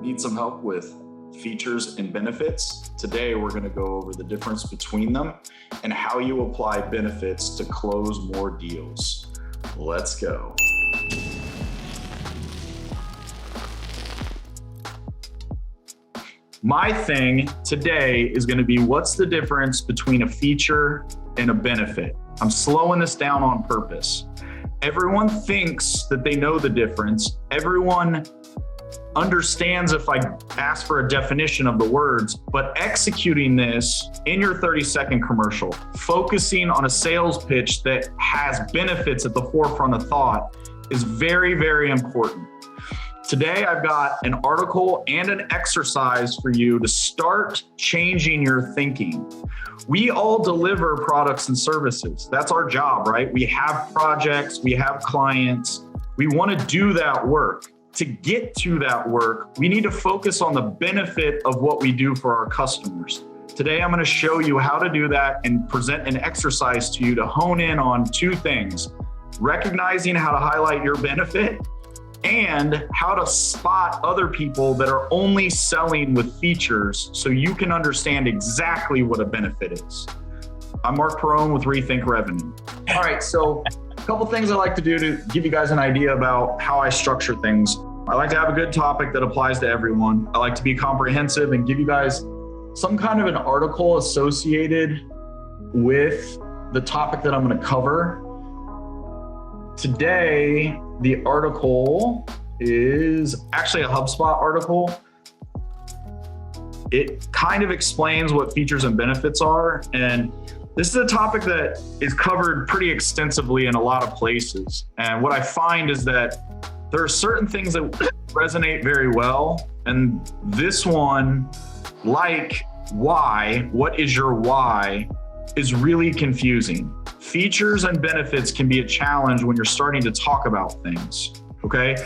Need some help with features and benefits? Today, we're going to go over the difference between them and how you apply benefits to close more deals. Let's go. My thing today is going to be what's the difference between a feature and a benefit. I'm slowing this down on purpose. Everyone thinks that they know the difference. Everyone understands if I ask for a definition of the words, but executing this in your 30-second commercial, focusing on a sales pitch that has benefits at the forefront of thought is very, very important. Today, I've got an article and an exercise for you to start changing your thinking. We all deliver products and services. That's our job, right? We have projects, we have clients. We want to do that work. To get to that work, we need to focus on the benefit of what we do for our customers. Today, I'm going to show you how to do that and present an exercise to you to hone in on two things: recognizing how to highlight your benefit and how to spot other people that are only selling with features so you can understand exactly what a benefit is. I'm Mark Perone with Rethink Revenue. All right, so a couple things I like to do to give you guys an idea about how I structure things. I like to have a good topic that applies to everyone. I like to be comprehensive and give you guys some kind of an article associated with the topic that I'm going to cover. Today, the article is actually a HubSpot article. It kind of explains what features and benefits are. And this is a topic that is covered pretty extensively in a lot of places. And what I find is that there are certain things that resonate very well. And this one, like why, what is your why, is really confusing. Features and benefits can be a challenge when you're starting to talk about things, okay?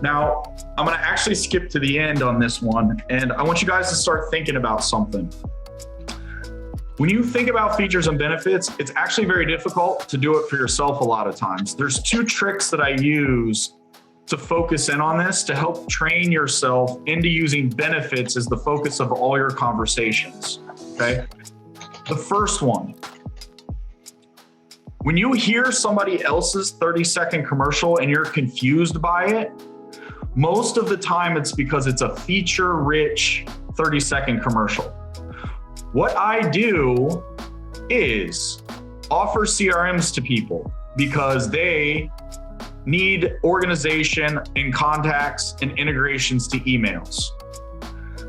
Now, I'm gonna actually skip to the end on this one, and I want you guys to start thinking about something. When you think about features and benefits, it's actually very difficult to do it for yourself a lot of times. There's two tricks that I use to focus in on this to help train yourself into using benefits as the focus of all your conversations, okay? The first one, when you hear somebody else's 30-second commercial and you're confused by it, most of the time it's because it's a feature-rich 30-second commercial. What I do is offer CRMs to people because they need organization and contacts and integrations to emails.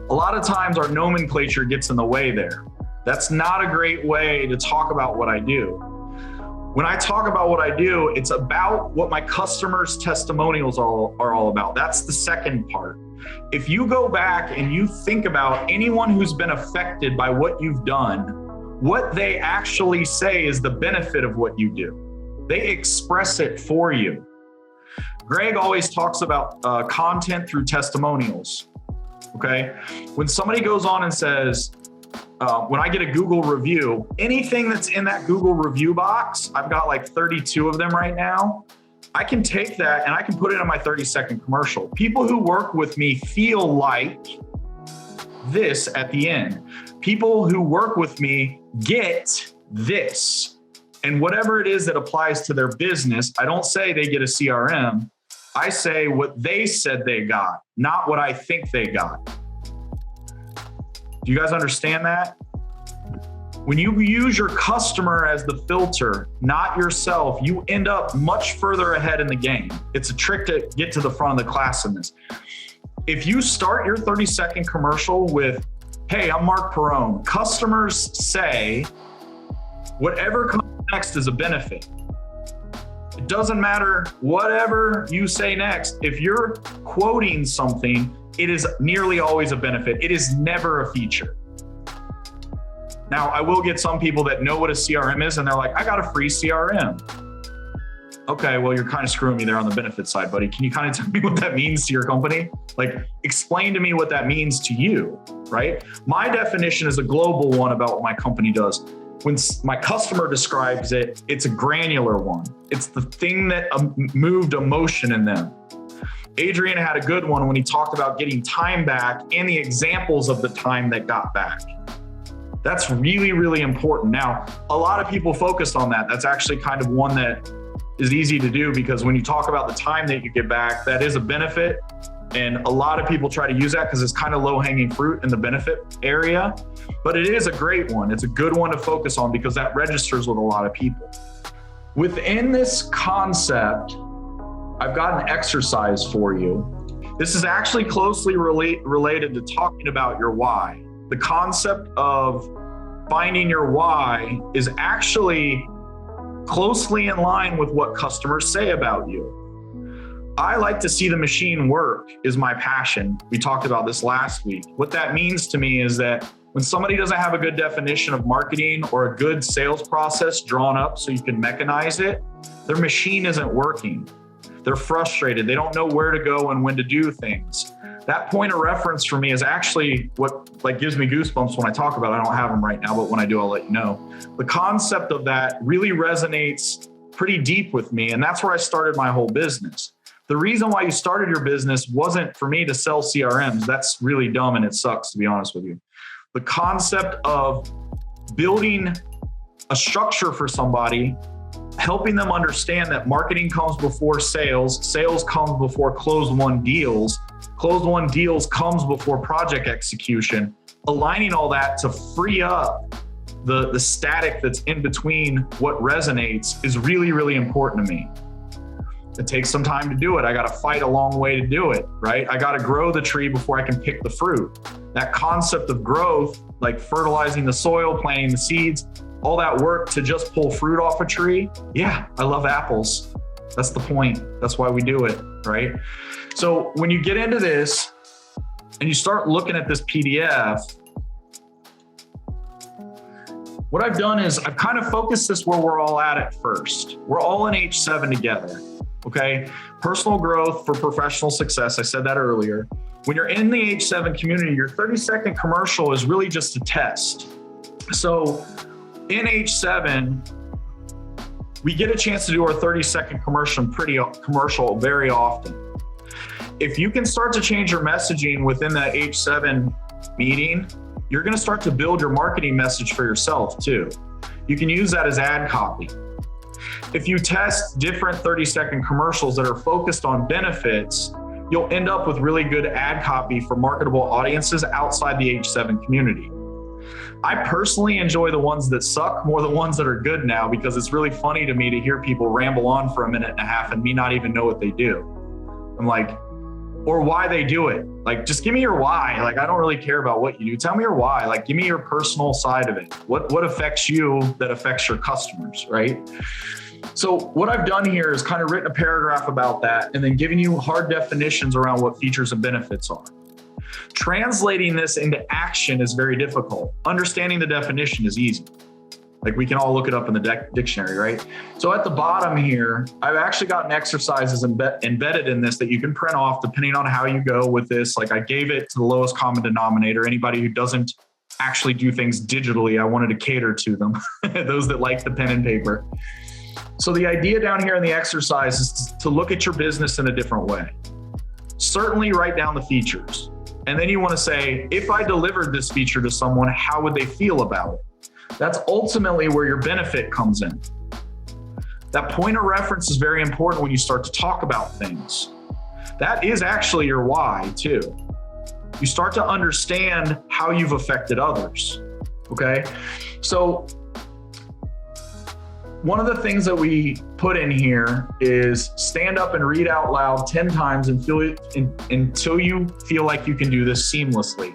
A lot of times our nomenclature gets in the way there. That's not a great way to talk about what I do. When I talk about what I do, it's about what my customers' testimonials are all about. That's the second part. If you go back and you think about anyone who's been affected by what you've done, what they actually say is the benefit of what you do. They express it for you. Greg always talks about content through testimonials, okay? When somebody goes on and says, when I get a Google review, anything that's in that Google review box, I've got like 32 of them right now. I can take that and I can put it in my 30-second commercial. People who work with me feel like this at the end. People who work with me get this. And whatever it is that applies to their business, I don't say they get a CRM. I say what they said they got, not what I think they got. Do you guys understand that? When you use your customer as the filter, not yourself, you end up much further ahead in the game. It's a trick to get to the front of the class in this. If you start your 30-second commercial with, hey, I'm Mark Perone, customers say whatever comes next is a benefit. It doesn't matter whatever you say next. If you're quoting something, it is nearly always a benefit. It is never a feature. Now, I will get some people that know what a CRM is and they're like, I got a free CRM. Okay, well, you're kind of screwing me there on the benefit side, buddy. Can you kind of tell me what that means to your company? Like, explain to me what that means to you, right? My definition is a global one about what my company does. When my customer describes it, it's a granular one. It's the thing that moved emotion in them. Adrian had a good one when he talked about getting time back and the examples of the time that got back. That's really, really important. Now, a lot of people focus on that. That's actually kind of one that is easy to do, because when you talk about the time that you get back, that is a benefit. And a lot of people try to use that because it's kind of low-hanging fruit in the benefit area. But it is a great one. It's a good one to focus on because that registers with a lot of people. Within this concept, I've got an exercise for you. This is actually closely related to talking about your why. The concept of finding your why is actually closely in line with what customers say about you. I like to see the machine work is my passion. We talked about this last week. What that means to me is that when somebody doesn't have a good definition of marketing or a good sales process drawn up so you can mechanize it, their machine isn't working. They're frustrated. They don't know where to go and when to do things. That point of reference for me is actually what gives me goosebumps when I talk about it. I don't have them right now, but when I do, I'll let you know. The concept of that really resonates pretty deep with me, and that's where I started my whole business. The reason why you started your business wasn't for me to sell CRMs. That's really dumb and it sucks, to be honest with you. The concept of building a structure for somebody, helping them understand that marketing comes before sales, sales comes before closed-won deals, closed-won deals comes before project execution, aligning all that to free up the static that's in between what resonates is really, really important to me. It takes some time to do it. I got to fight a long way to do it, right? I got to grow the tree before I can pick the fruit. That concept of growth, like fertilizing the soil, planting the seeds, all that work to just pull fruit off a tree. Yeah, I love apples. That's the point. That's why we do it, right? So when you get into this and you start looking at this PDF, what I've done is I've kind of focused this where we're all at first. We're all in H7 together, okay? Personal growth for professional success. I said that earlier. When you're in the H7 community, your 30-second commercial is really just a test. So in H7, we get a chance to do our 30-second commercial very often. If you can start to change your messaging within that H7 meeting, you're going to start to build your marketing message for yourself too. You can use that as ad copy. If you test different 30-second commercials that are focused on benefits, you'll end up with really good ad copy for marketable audiences outside the H7 community. I personally enjoy the ones that suck more than the ones that are good now, because it's really funny to me to hear people ramble on for a minute and a half and me not even know what they do. I'm like, or why they do it. Like, just give me your why. Like, I don't really care about what you do. Tell me your why. Like, give me your personal side of it. What affects you that affects your customers, right? So what I've done here is kind of written a paragraph about that and then giving you hard definitions around what features and benefits are. Translating this into action is very difficult. Understanding the definition is easy. Like, we can all look it up in the dictionary, right? So at the bottom here, I've actually gotten exercises embedded in this that you can print off depending on how you go with this. Like, I gave it to the lowest common denominator. Anybody who doesn't actually do things digitally, I wanted to cater to them, those that like the pen and paper. So the idea down here in the exercise is to look at your business in a different way. Certainly write down the features. And then you want to say, if I delivered this feature to someone, how would they feel about it? That's ultimately where your benefit comes in. That point of reference is very important when you start to talk about things. That is actually your why too. You start to understand how you've affected others, okay? So one of the things that we put in here is stand up and read out loud 10 times until you feel like you can do this seamlessly.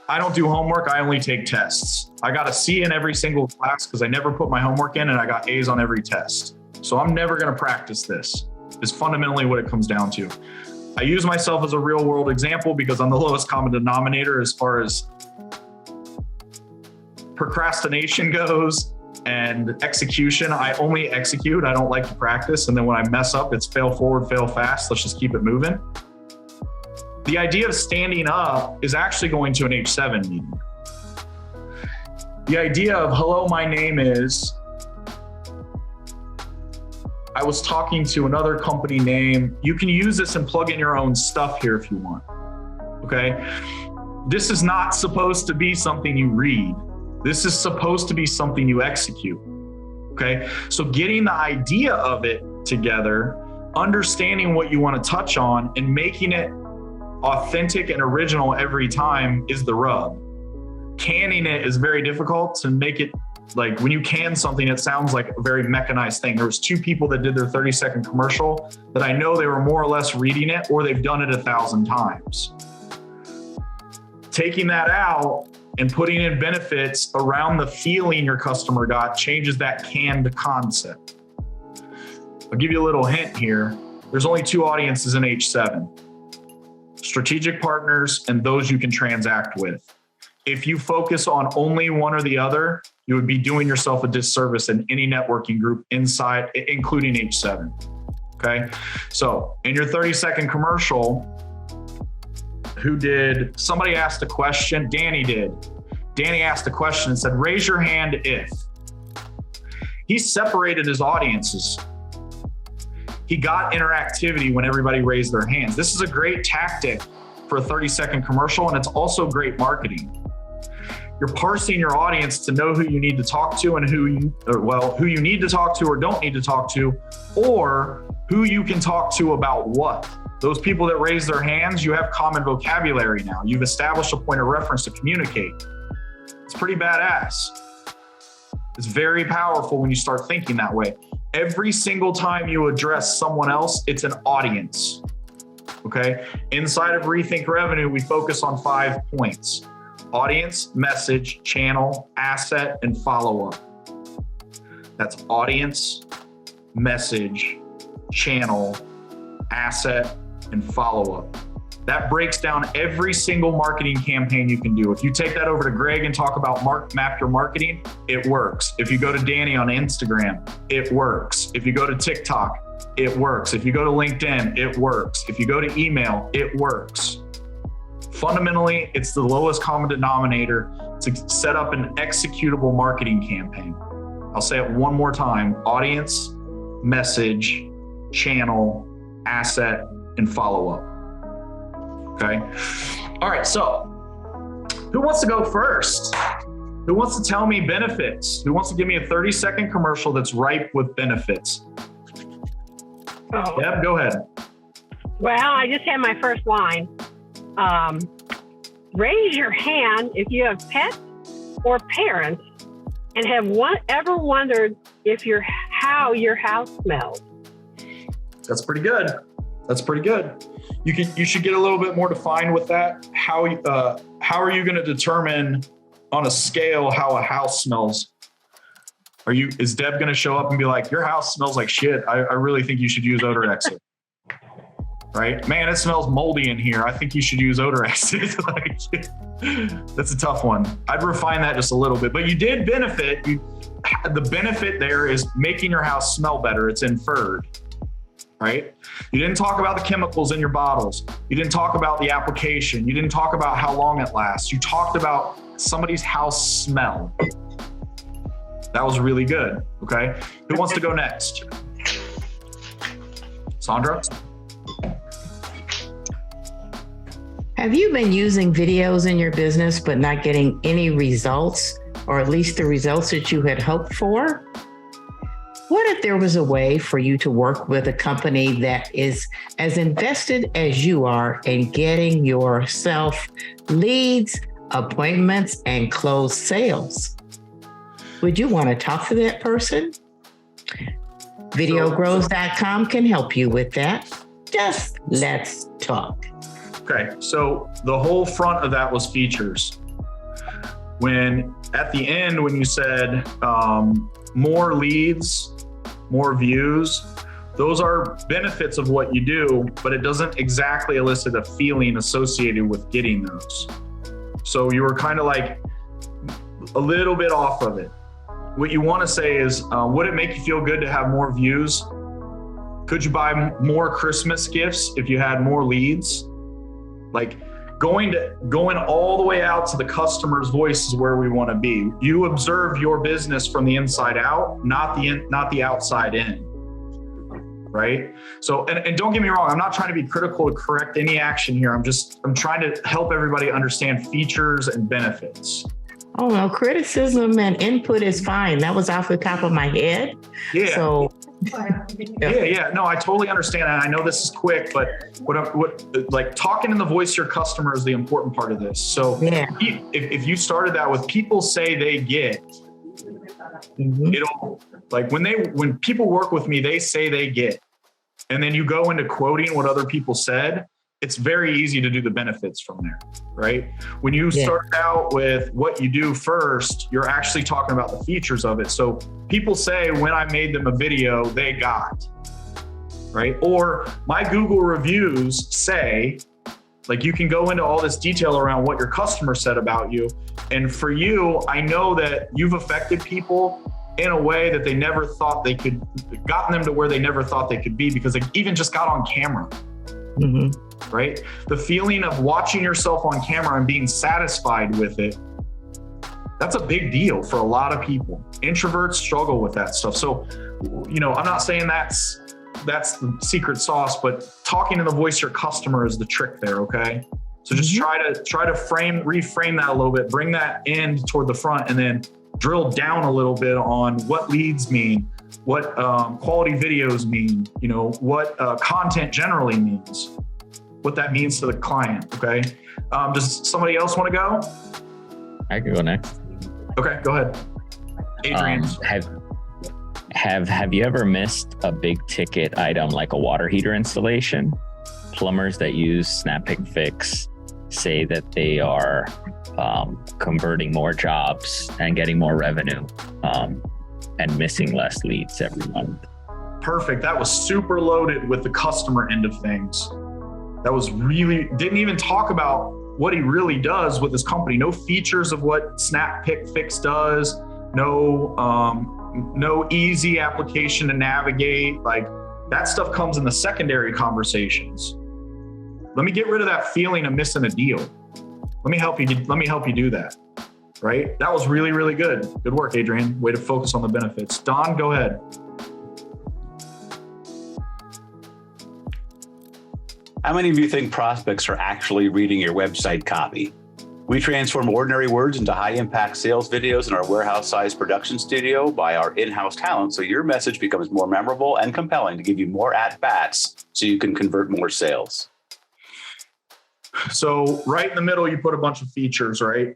I don't do homework, I only take tests. I got a C in every single class because I never put my homework in, and I got A's on every test. So I'm never gonna practice this, is fundamentally what it comes down to. I use myself as a real world example because I'm the lowest common denominator as far as procrastination goes and execution. I only execute, I don't like to practice. And then when I mess up, it's fail forward, fail fast. Let's just keep it moving. The idea of standing up is actually going to an H7 meeting. The idea of, hello, my name is, I was talking to another company name. You can use this and plug in your own stuff here if you want. Okay. This is not supposed to be something you read. This is supposed to be something you execute. Okay. So getting the idea of it together, understanding what you want to touch on, and making it authentic and original every time is the rub. Canning it is very difficult to make it. Like when you can something, it sounds like a very mechanized thing. There was 2 people that did their 30-second commercial that I know they were more or less reading it, or they've done it 1,000 times. Taking that out and putting in benefits around the feeling your customer got changes that canned concept. I'll give you a little hint here. There's only 2 audiences in H7. Strategic partners and those you can transact with. If you focus on only one or the other, you would be doing yourself a disservice in any networking group inside, including H7. Okay. So in your 30-second commercial, somebody asked a question. Danny did. Danny asked a question and said, raise your hand if. He separated his audiences. He got interactivity when everybody raised their hands. This is a great tactic for a 30-second commercial, and it's also great marketing. You're parsing your audience to know who you need to talk to and who you need to talk to or don't need to talk to, or who you can talk to about what. Those people that raise their hands, you have common vocabulary now. You've established a point of reference to communicate. It's pretty badass. It's very powerful when you start thinking that way. Every single time you address someone else, it's an audience. Okay? Inside of Rethink Revenue, we focus on 5 points. Audience, message, channel, asset, and follow-up. That's audience, message, channel, asset, and follow-up. That breaks down every single marketing campaign you can do. If you take that over to Greg and talk about map your marketing, it works. If you go to Danny on Instagram, it works. If you go to TikTok, it works. If you go to LinkedIn, it works. If you go to email, it works. Fundamentally, it's the lowest common denominator to set up an executable marketing campaign. I'll say it one more time: audience, message, channel, asset, and follow-up. Okay. All right. So who wants to go first? Who wants to tell me benefits? Who wants to give me a 30-second commercial that's ripe with benefits? Oh. Deb, go ahead. Well, I just had my first line. Raise your hand if you have pets or parents and have ever wondered how your house smells. That's pretty good. That's pretty good. You should get a little bit more defined with that. How are you going to determine on a scale how a house smells? Is Deb going to show up and be like, your house smells like shit? I really think you should use odor exit. Right? Man, it smells moldy in here. I think you should use odor exit. That's a tough one. I'd refine that just a little bit, but you did benefit. The benefit there is making your house smell better. It's inferred, right? You didn't talk about the chemicals in your bottles. You didn't talk about the application. You didn't talk about how long it lasts. You talked about somebody's house smell. That was really good. Okay. Who wants to go next? Sandra? Have you been using videos in your business but not getting any results, or at least the results that you had hoped for? What if there was a way for you to work with a company that is as invested as you are in getting yourself leads, appointments, and closed sales? Would you want to talk to that person? Videogrows.com can help you with that. Just let's talk. Okay, so the whole front of that was features. When at the end, when you said more leads, more views, those are benefits of what you do, but it doesn't exactly elicit a feeling associated with getting those. So you were kind of like a little bit off of it. What you want to say is, would it make you feel good to have more views? Could you buy more Christmas gifts if you had more leads? Like going all the way out to the customer's voice is where we want to be. You observe your business from the inside out, not the outside in. right? So, and don't get me wrong, I'm not trying to be critical to correct any action here. I'm trying to help everybody understand features and benefits. Oh no, criticism and input is fine. That was off the top of my head. Yeah. So yeah. No, I totally understand. And I know this is quick, but like talking in the voice of your customer is the important part of this. So if you started that with people say they get, it'll like when people work with me, they say they get, and then you go into quoting what other people said. It's very easy to do the benefits from there, right? When you start out with what you do first, you're actually talking about the features of it. So people say when I made them a video, they got, right? Or my Google reviews say, like you can go into all this detail around what your customer said about you. And for you, I know that you've affected people in a way that they never thought they could, gotten them to where they never thought they could be because they even just got on camera. Right? The feeling of watching yourself on camera and being satisfied with it, that's a big deal for a lot of people. Introverts struggle with that stuff. So, I'm not saying that's the secret sauce, but talking to the voice of your customer is the trick there, okay? So just try to reframe that a little bit, bring that end toward the front, and then drill down a little bit on what leads mean, what quality videos mean, what content generally means, what that means to the client, okay? Does somebody else want to go? I can go next. Okay, go ahead. Adrian. Have you ever missed a big ticket item like a water heater installation? Plumbers that use Snap Pick Fix say that they are converting more jobs and getting more revenue and missing less leads every month. Perfect. That was super loaded with the customer end of things. That was really, didn't even talk about what he really does with his company. No features of what Snap Pick Fix does. No easy application to navigate. Like that stuff comes in the secondary conversations. Let me get rid of that feeling of missing a deal. Let me help you do that. Right? That was really, really good. Good work, Adrian. Way to focus on the benefits. Don, go ahead. How many of you think prospects are actually reading your website copy? We transform ordinary words into high-impact sales videos in our warehouse-sized production studio by our in-house talent, so your message becomes more memorable and compelling to give you more at-bats so you can convert more sales. So right in the middle, you put a bunch of features, right?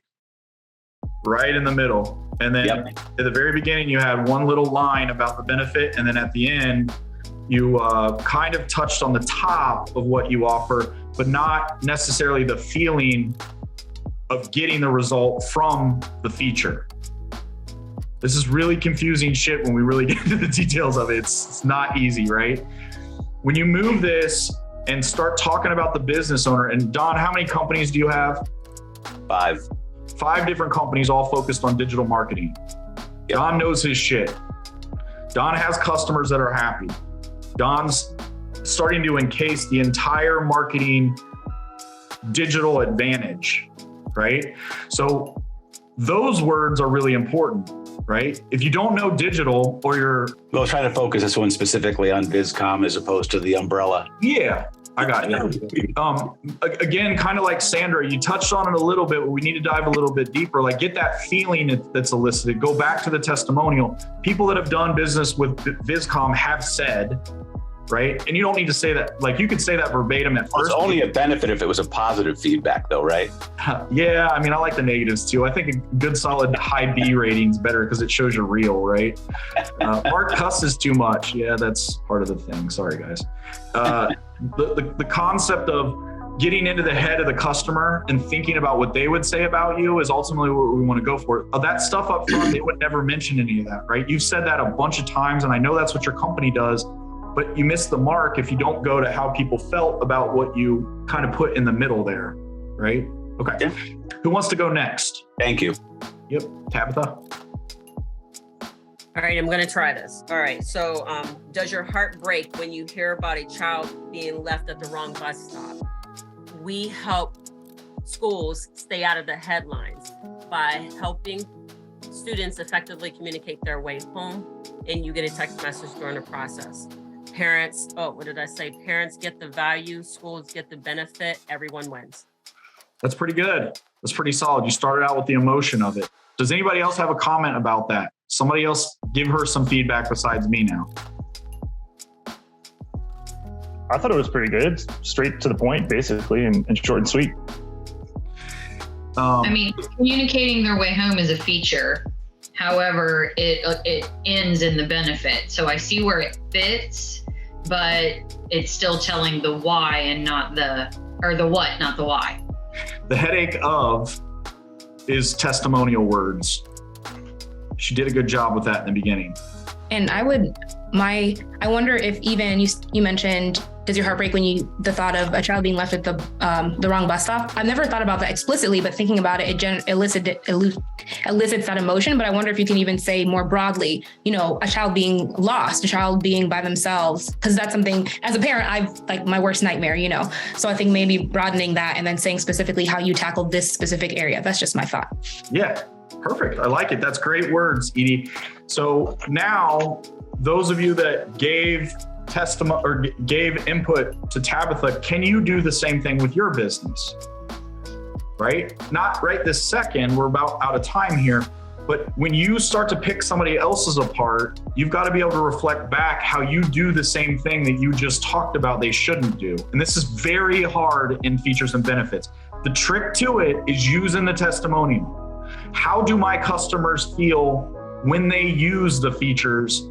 Right in the middle. And then at the very beginning, you had one little line about the benefit, and then at the end, you kind of touched on the top of what you offer, but not necessarily the feeling of getting the result from the feature. This is really confusing shit when we really get into the details of it. It's not easy, right? When you move this and start talking about the business owner, and Don, how many companies do you have? 5. 5 different companies all focused on digital marketing. Don knows his shit. Don has customers that are happy. Don's starting to encase the entire marketing digital advantage, right? So those words are really important, right? If you don't know digital or you're... Well, trying to focus this one specifically on VizCom as opposed to the umbrella. Yeah, I got you. Again, kind of like Sandra, you touched on it a little bit, but we need to dive a little bit deeper. Like get that feeling that's elicited. Go back to the testimonial. People that have done business with VizCom have said, right? And you don't need to say that, like you could say that verbatim at first. It's only a benefit if it was a positive feedback though, right? Yeah, I mean, I like the negatives too. I think a good solid high B rating is better because it shows you're real, right? Mark cusses too much. Yeah, that's part of the thing. Sorry, guys. The concept of getting into the head of the customer and thinking about what they would say about you is ultimately what we want to go for. That stuff up front, they would never mention any of that, right? You've said that a bunch of times, and I know that's what your company does, but you miss the mark if you don't go to how people felt about what you kind of put in the middle there, right? Okay. Yeah. Who wants to go next? Thank you. Yep. Tabitha. All right, I'm going to try this. All right. So does your heart break when you hear about a child being left at the wrong bus stop? We help schools stay out of the headlines by helping students effectively communicate their way home, and you get a text message during the process. parents, oh, what did I say? Parents get the value, schools get the benefit, everyone wins. That's pretty good. That's pretty solid. You started out with the emotion of it. Does anybody else have a comment about that? Somebody else give her some feedback besides me now. I thought it was pretty good. Straight to the point, basically, and short and sweet. I mean, communicating their way home is a feature. However, it ends in the benefit. So I see where it fits, but it's still telling the why and not the what, not the why. The headache of is testimonial words. She did a good job with that in the beginning. And I wonder if even you mentioned, does your heart break when the thought of a child being left at the wrong bus stop? I've never thought about that explicitly, but thinking about it, it elicits that emotion. But I wonder if you can even say more broadly, a child being lost, a child being by themselves, because that's something as a parent, I've like my worst nightmare, So I think maybe broadening that and then saying specifically how you tackled this specific area. That's just my thought. Yeah, perfect. I like it. That's great words, Edie. So now those of you that gave testimony or gave input to Tabitha, can you do the same thing with your business? Right? Not right this second, we're about out of time here, but when you start to pick somebody else's apart, you've got to be able to reflect back how you do the same thing that you just talked about they shouldn't do. And this is very hard in features and benefits. The trick to it is using the testimonial. How do my customers feel when they use the features